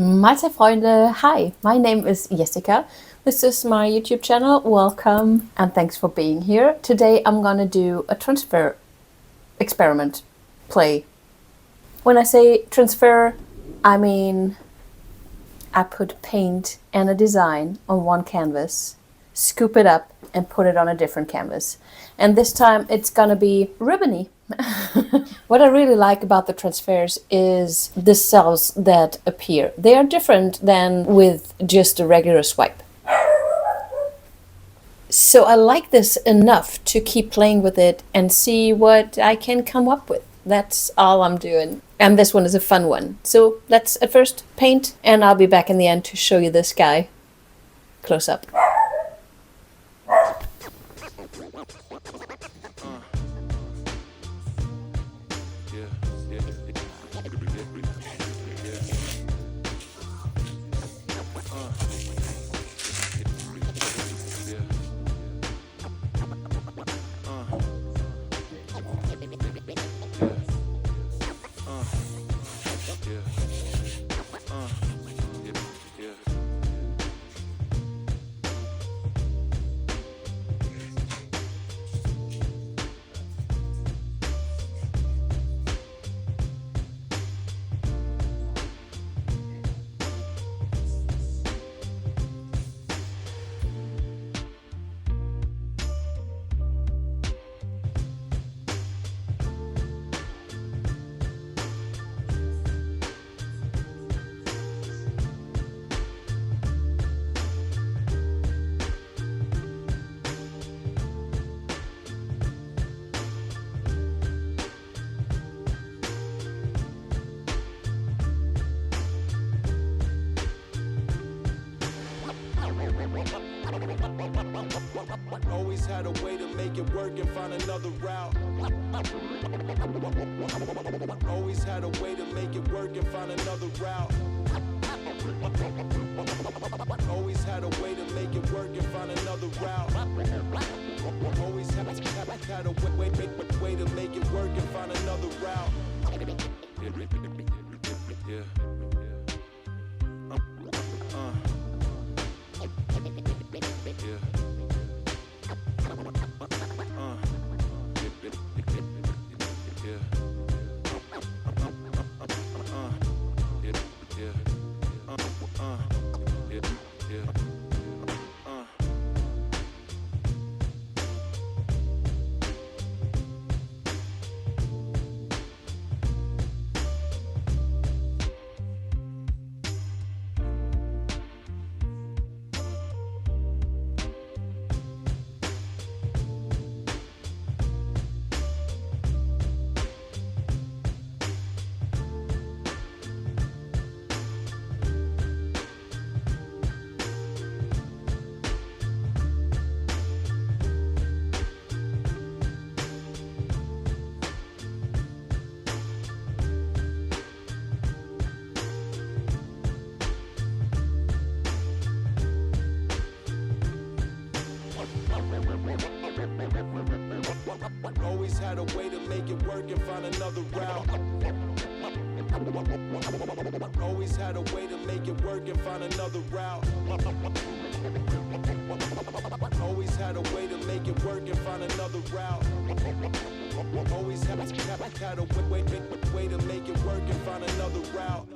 Mahlzeit Freunde, hi, my name is Jessica. This is my YouTube channel. Welcome and thanks for being here. Today I'm gonna do a transfer experiment play. When I say transfer, I mean I put paint and a design on one canvas, scoop it up and put it on a different canvas. And this time it's gonna be ribbony. What I really like about the transfers is the cells that appear. They are different than with just a regular swipe. So I like this enough to keep playing with it and see what I can come up with. That's all I'm doing. And this one is a fun one. So let's at first paint, and I'll be back in the end to show you this guy close up. Always had a way to make it work and find another route. Always had a way to make it work and find another route. Always had a way to make it work and find another route. Always had a way to make it work and find another route. Yeah. Always had a way to make it work and find another route. Always had a way to make it work and find another route. Always had a way to make it work and find another route. Always had a way to make it work and find another route.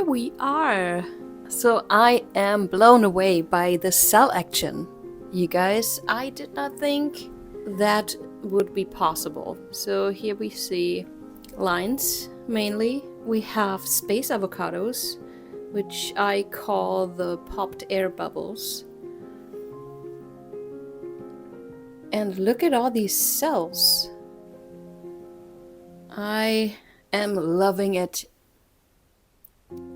here we are. So I am blown away by the cell action. You guys, I did not think that would be possible. So here we see lines mainly. We have space avocados, which I call the popped air bubbles. And look at all these cells. I am loving it.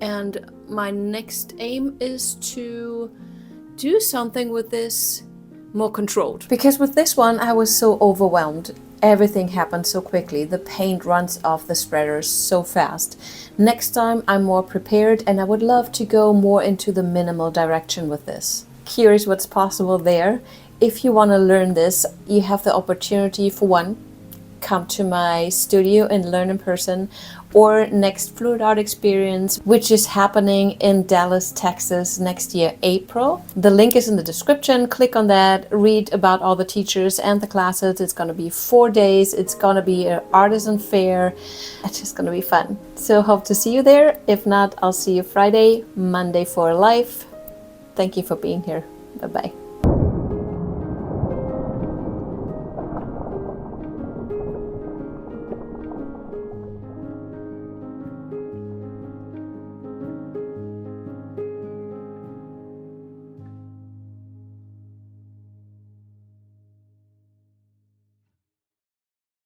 And my next aim is to do something with this more controlled. Because with this one I was so overwhelmed. Everything happened so quickly. The paint runs off the spreaders so fast. Next time I'm more prepared and I would love to go more into the minimal direction with this. Curious what's possible there. If you want to learn this, you have the opportunity for one, come to my studio and learn in person, or next Fluid Art Experience, which is happening in Dallas, Texas next year, April. The link is in the description. Click on that, read about all the teachers and the classes. It's going to be 4 days. It's going to be an artisan fair. It's just going to be fun. So hope to see you there. If not, I'll see you Friday, Monday for life. Thank you for being here. Bye-bye.